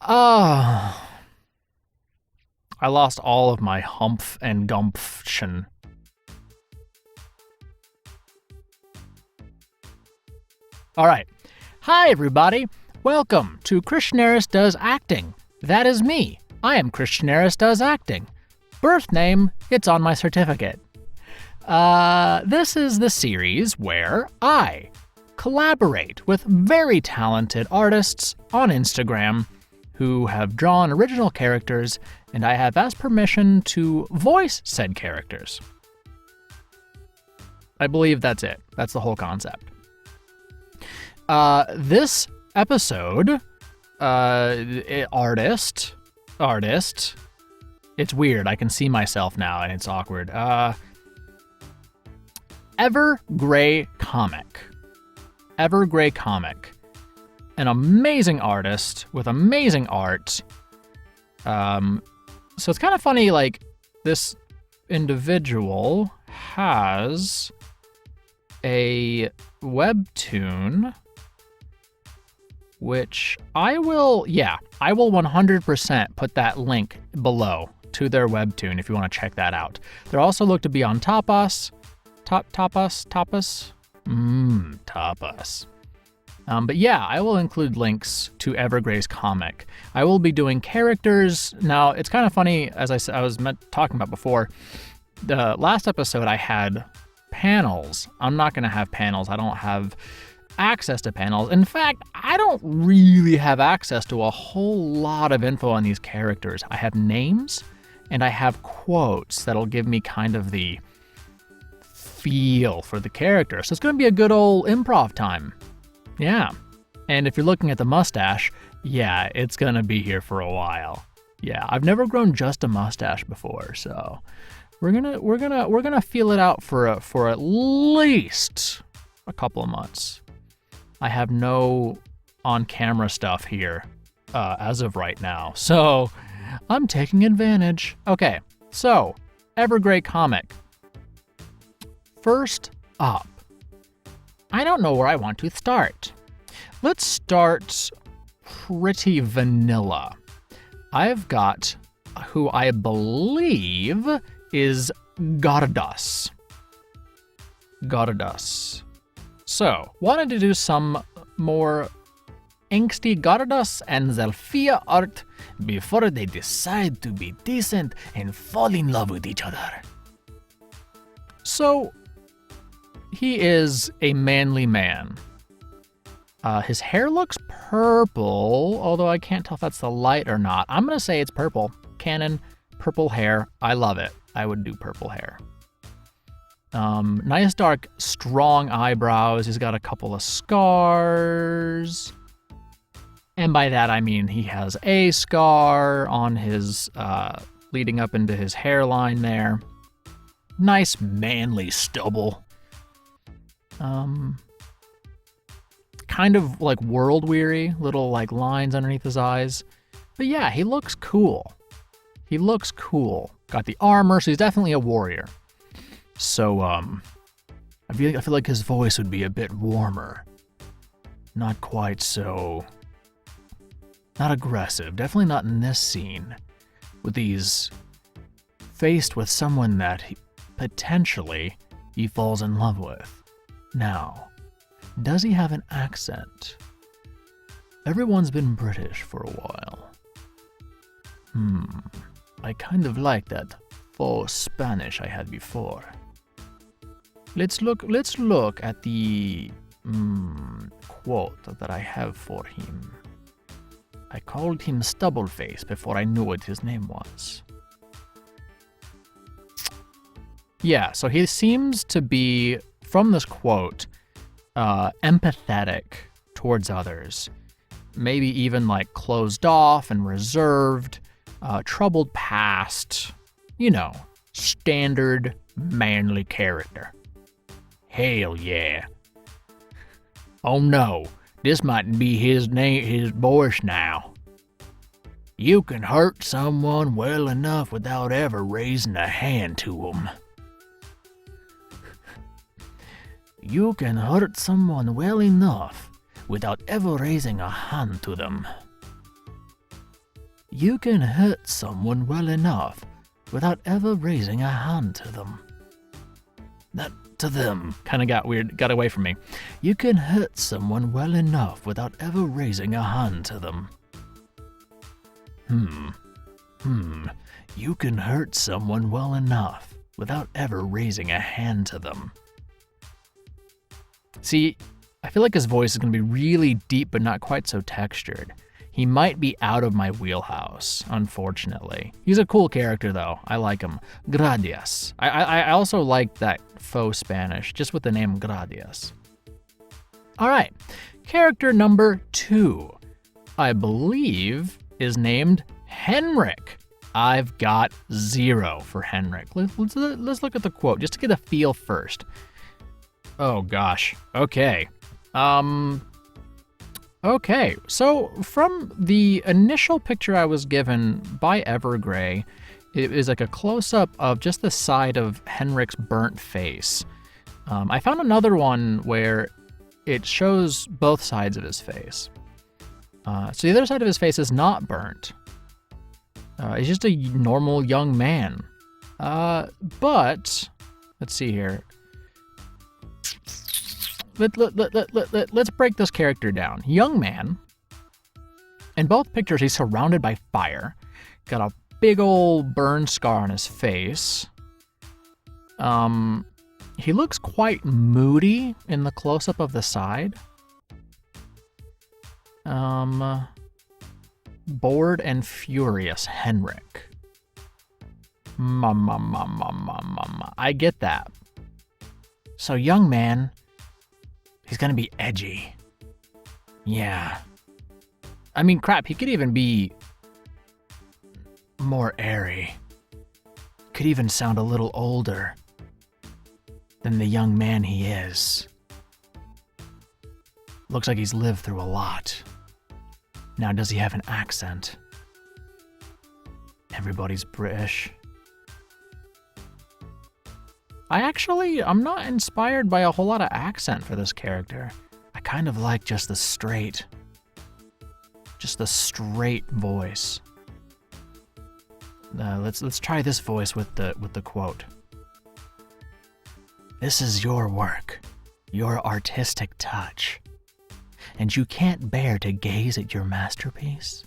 I lost all of my humph and gumption. All right. Hi, everybody. Welcome to Krishnaris Does Acting. That is me. I am Krishnaris Does Acting. Birth name, it's on my certificate. This is the series where I collaborate with very talented artists on Instagram who have drawn original characters, and I have asked permission to voice said characters. I believe that's it. That's the whole concept. This episode, artist, it's weird. I can see myself now and it's awkward. Everygrey Comic. An amazing artist with amazing art. So it's kind of funny, like, this individual has a Webtoon, which I will 100% put that link below to their Webtoon if you want to check that out. They also look to be on Tapas. Tapas. But yeah, I will include links to Everygrey's comic. I will be doing characters. Now, it's kind of funny, as I was talking about before, the last episode I had panels. I'm not going to have panels. I don't have access to panels. In fact, I don't really have access to a whole lot of info on these characters. I have names and I have quotes that'll give me kind of the feel for the character. So it's going to be a good old improv time. Yeah. And if you're looking at the mustache, yeah, it's going to be here for a while. Yeah, I've never grown just a mustache before, so we're going to feel it out for at least a couple of months. I have no on-camera stuff here as of right now, so I'm taking advantage. Okay, so Everygrey Comic. First up, I don't know where I want to start. Let's start pretty vanilla. I've got who I believe is Gardas. So, wanted to do some more angsty Gardas and Zelfia art before they decide to be decent and fall in love with each other. So, he is a manly man. His hair looks purple, although I can't tell if that's the light or not. I'm going to say it's purple. Canon, purple hair. I love it. I would do purple hair. Nice dark, strong eyebrows. He's got a couple of scars. And by that, I mean he has a scar on his, leading up into his hairline there. Nice manly stubble. Kind of like world weary, little like lines underneath his eyes. But yeah, he looks cool. Got the armor, so he's definitely a warrior. So, I feel like his voice would be a bit warmer. Not quite so... not aggressive. Definitely not in this scene. With these... faced with someone that potentially he falls in love with. Now, does he have an accent? Everyone's been British for a while. I kind of like that faux Spanish I had before. Let's look at the quote that I have for him. I called him Stubbleface before I knew what his name was. Yeah, so he seems to be, from this quote, empathetic towards others. Maybe even like closed off and reserved, troubled past, standard manly character. Hell yeah. Oh no, this mightn't be his voice now. You can hurt someone well enough without ever raising a hand to them. You can hurt someone well enough without ever raising a hand to them. You can hurt someone well enough without ever raising a hand to them. That to them kind of got weird, got away from me. You can hurt someone well enough without ever raising a hand to them. You can hurt someone well enough without ever raising a hand to them. See, I feel like his voice is going to be really deep but not quite so textured. He might be out of my wheelhouse, unfortunately. He's a cool character, though. I like him. Gracias. I also like that faux Spanish, just with the name Gracias. All right, character number 2, I believe, is named Henrik. I've got 0 for Henrik. Let's look at the quote, just to get a feel first. Oh, gosh. Okay. Okay, so from the initial picture I was given by Everygrey, it is like a close-up of just the side of Henrik's burnt face. I found another one where it shows both sides of his face. So the other side of his face is not burnt. He's just a normal young man. But, let's see here. Let's break this character down. Young man. In both pictures, he's surrounded by fire. Got a big old burn scar on his face. He looks quite moody in the close-up of the side. Bored and furious Henrik. I get that. So, young man, he's gonna be edgy. Yeah. I mean, crap, he could even be more airy. Could even sound a little older than the young man he is. Looks like he's lived through a lot. Now, does he have an accent? Everybody's British. I'm not inspired by a whole lot of accent for this character. I kind of like just the straight voice. Let's try this voice with the quote. This is your work, your artistic touch, and you can't bear to gaze at your masterpiece?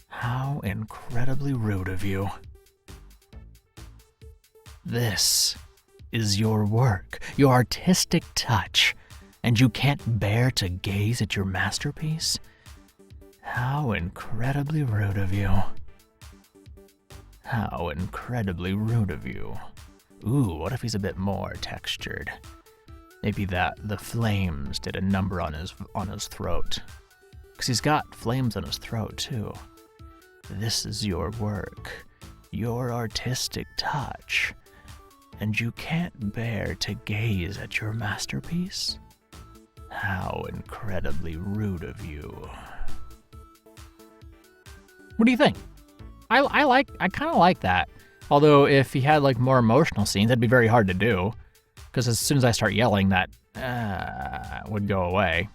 How incredibly rude of you. This is your work, your artistic touch, and you can't bear to gaze at your masterpiece? How incredibly rude of you. How incredibly rude of you. Ooh, what if he's a bit more textured? Maybe the flames did a number on his throat. 'Cause he's got flames on his throat too. This is your work, your artistic touch, and you can't bear to gaze at your masterpiece? How incredibly rude of you. What do you think? I kind of like that. Although if he had like more emotional scenes, that'd be very hard to do. Because as soon as I start yelling, that would go away.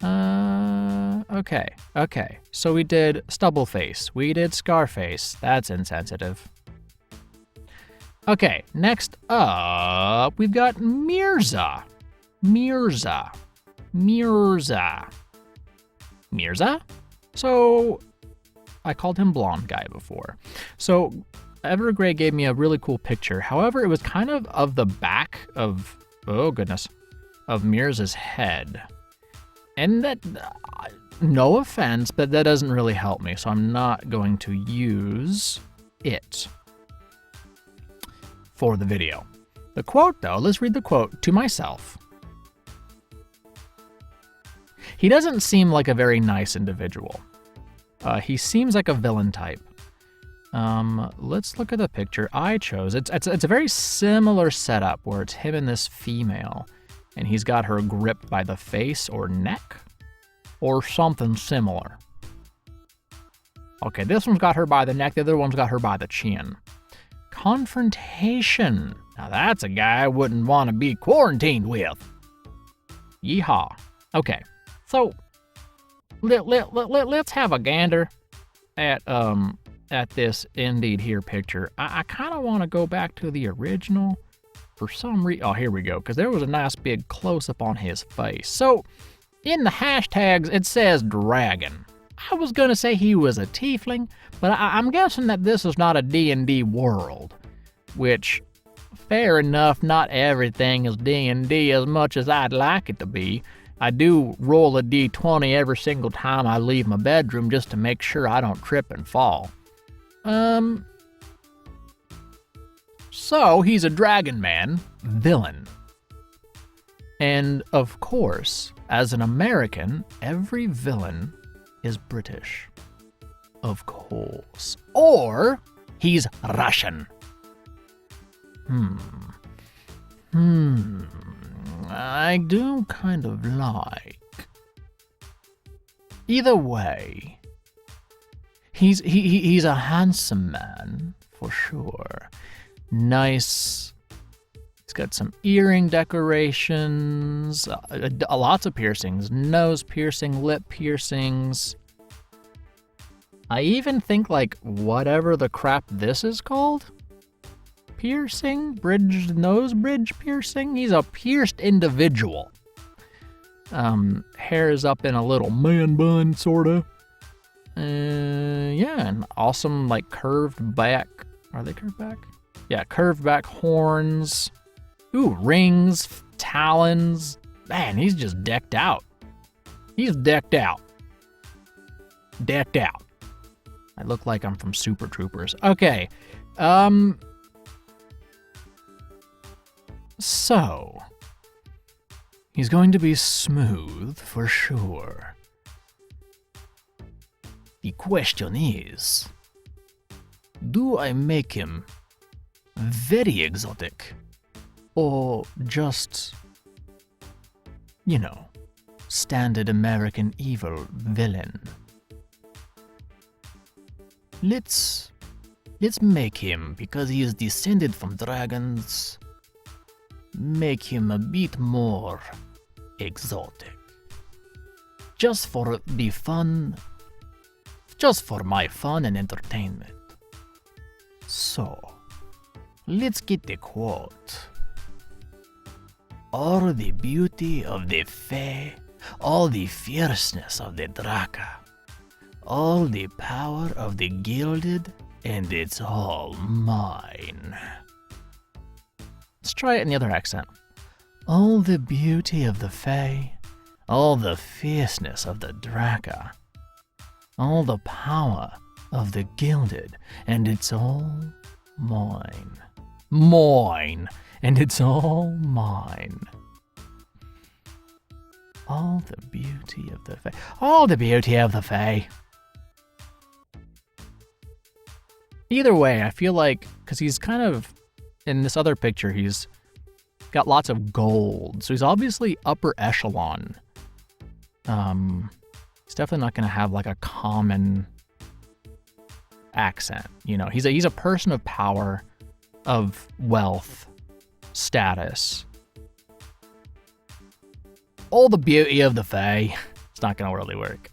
Okay. So we did stubble face. We did scar face. That's insensitive. Okay, next up, we've got Mirza. Mirza? So, I called him blonde guy before. So, Evergrey gave me a really cool picture. However, it was kind of the back of, of Mirza's head. And that, no offense, but that doesn't really help me. So I'm not going to use it for the video. The quote, though, let's read the quote to myself. He doesn't seem like a very nice individual. He seems like a villain type. Let's look at the picture I chose. It's a very similar setup where it's him and this female, and he's got her gripped by the face or neck, or something similar. Okay, this one's got her by the neck, the other one's got her by the chin. Confrontation. Now that's a guy I wouldn't want to be quarantined with. Yeehaw. Okay, so let's have a gander at this Indeed here picture, I kind of want to go back to the original for some reason. Oh, here we go, because there was a nice big close-up on his face. So, in the hashtags, it says dragon. I was going to say he was a tiefling, but I'm guessing that this is not a D&D world, which, fair enough, not everything is D&D as much as I'd like it to be. I do roll a D20 every single time I leave my bedroom just to make sure I don't trip and fall. So he's a dragon man villain. And of course, as an American, every villain is British. Of course. Or he's Russian. I do kind of like. Either way, he's a handsome man for sure. Nice. He's got some earring decorations, lots of piercings, nose piercing, lip piercings. I even think like whatever the crap this is called. Piercing? Nose bridge piercing? He's a pierced individual. Hair is up in a little man bun, sorta. Yeah, and awesome, like, curved back. Are they curved back? Yeah, curved back horns. Ooh, rings, talons. Man, he's just decked out. He's decked out. Decked out. I look like I'm from Super Troopers. Okay, so, he's going to be smooth for sure. The question is, do I make him very exotic or just, you know, standard American evil villain? Let's make him, because he is descended from dragons, make him a bit more exotic. Just for the fun, just for my fun and entertainment. So, let's get the quote. All the beauty of the Fae, all the fierceness of the Draka, all the power of the Gilded, and it's all mine. Let's try it in the other accent. All the beauty of the Fae, all the fierceness of the Draka, all the power of the Gilded, and it's all mine. Mine, and it's all mine. All the beauty of the Fae, all the beauty of the Fae. Either way, I feel like, because he's kind of, in this other picture, he's got lots of gold. So he's obviously upper echelon. He's definitely not going to have like a common accent. You know, he's a person of power, of wealth, status. All the beauty of the Fae. It's not going to really work.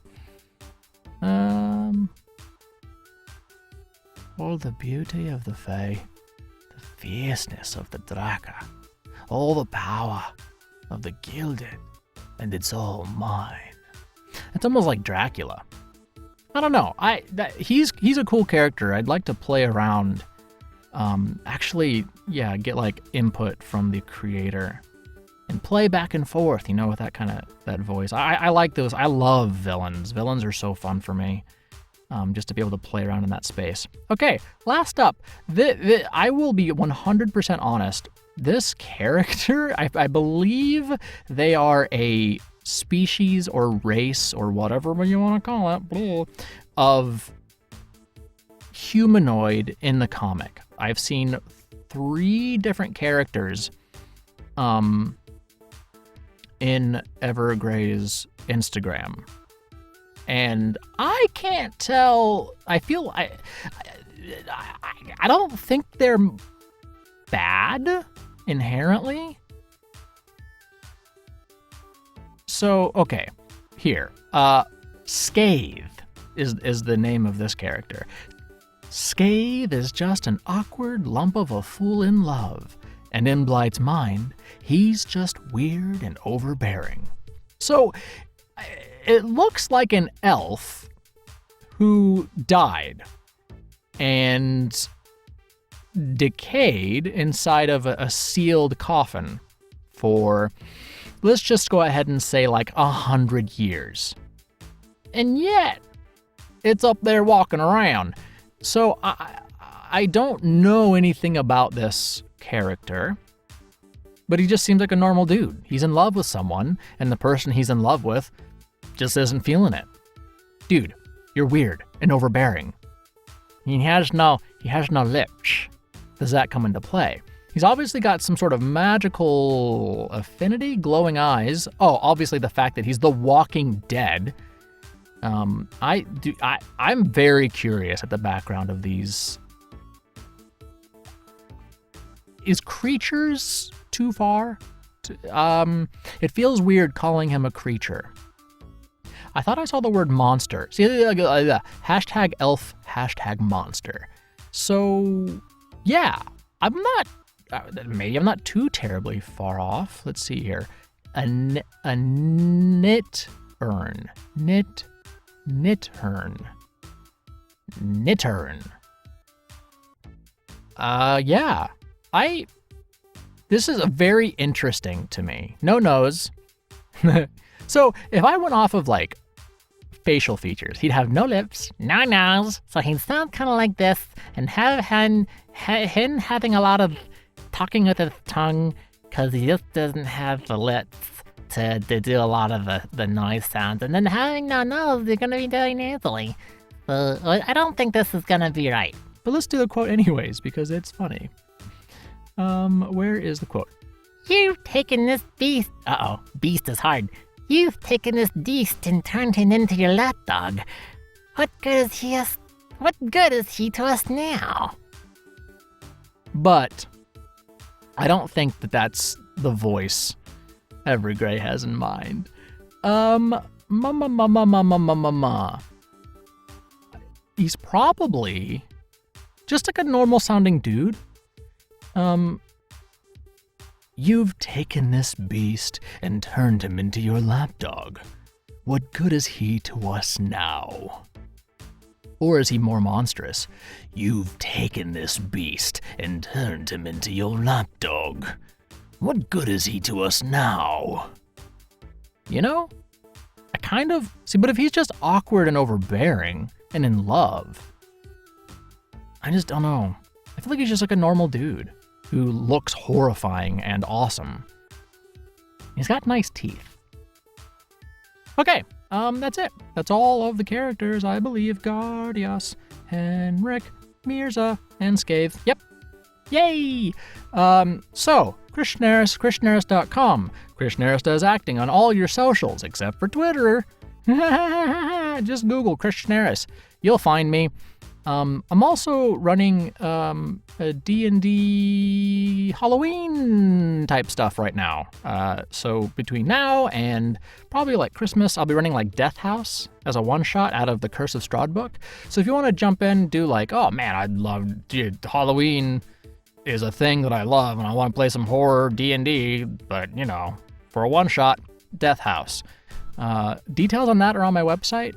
All the beauty of the Fae. Fierceness of the Draka, all the power of the Gilded, and it's all mine. It's almost like Dracula. I don't know. He's a cool character. I'd like to play around. Actually, yeah, get like input from the creator and play back and forth. You know, with that voice. I like those. I love villains. Villains are so fun for me. Just to be able to play around in that space. Okay, last up, I will be 100% honest. This character, I believe they are a species or race or whatever you want to call it, of humanoid in the comic. I've seen 3 different characters in Evergrey's Instagram. And I can't tell. I feel I don't think they're bad inherently. So okay, here, Scathe. is the name of this character. Scathe is just an awkward lump of a fool in love, and in Blight's mind, he's just weird and overbearing. So, it looks like an elf who died and decayed inside of a sealed coffin for, let's just go ahead and say, like 100 years. And yet, it's up there walking around. So I don't know anything about this character, but he just seems like a normal dude. He's in love with someone, and the person he's in love with just isn't feeling it. Dude, you're weird and overbearing. He has no lips. Does that come into play? He's obviously got some sort of magical affinity, glowing eyes. Oh, obviously the fact that he's the Walking Dead. I'm very curious at the background of these. Is creatures too far? It feels weird calling him a creature. I thought I saw the word monster. See, hashtag elf, hashtag monster. So, yeah, maybe I'm not too terribly far off. Let's see here. A knit-ern. Knittern. Yeah. This is very interesting to me. No nose. So if I went off of like facial features, he'd have no lips, no nose, so he'd sound kind of like this, and him having a lot of talking with his tongue, because he just doesn't have the lips to do a lot of the noise sounds, and then having no nose, they're going to be very nasally. So I don't think this is going to be right. But let's do the quote anyways, because it's funny. Where is the quote? You've taken this beast... Uh-oh, beast is hard. You've taken this beast and turned him into your lapdog. What good is he to us now? But I don't think that's the voice Everygrey has in mind. He's probably just like a normal sounding dude. You've taken this beast and turned him into your lapdog. What good is he to us now? Or is he more monstrous? You've taken this beast and turned him into your lapdog. What good is he to us now? You know? I kind of... See, but if he's just awkward and overbearing and in love, I just don't know. I feel like he's just like a normal dude who looks horrifying and awesome. He's got nice teeth. Okay, that's it. That's all of the characters, I believe. Gardas, Henrik, Mirza, and Scathe. Yep. Yay! So, Krishnaris.com. Krishnaris does acting on all your socials, except for Twitter. Just Google Krishnaris. You'll find me. I'm also running a D&D Halloween type stuff right now. So between now and probably like Christmas, I'll be running like Death House as a one-shot out of the Curse of Strahd book. So if you want to jump in, do like, oh man, Halloween is a thing that I love and I want to play some horror D&D, but you know, for a one-shot, Death House. Details on that are on my website.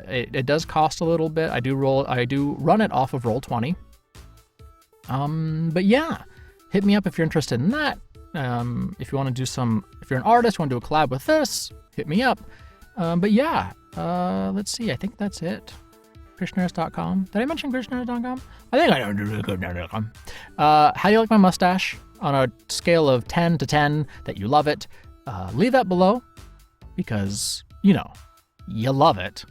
It does cost a little bit. I do run it off of Roll20. But yeah, hit me up if you're interested in that. If you want to do if you're an artist, want to do a collab with this, hit me up. But yeah, let's see. I think that's it. Krishnaris.com. Did I mention Krishnaris.com? I think I know Krishnaris.com. How do you like my mustache? On a scale of 10 to 10 that you love it, leave that below because, you know, you love it.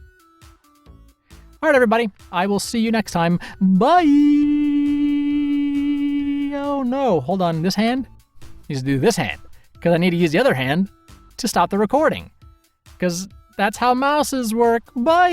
All right, everybody. I will see you next time. Bye. Oh, no. Hold on. This hand needs to do this hand because I need to use the other hand to stop the recording because that's how mouses work. Bye.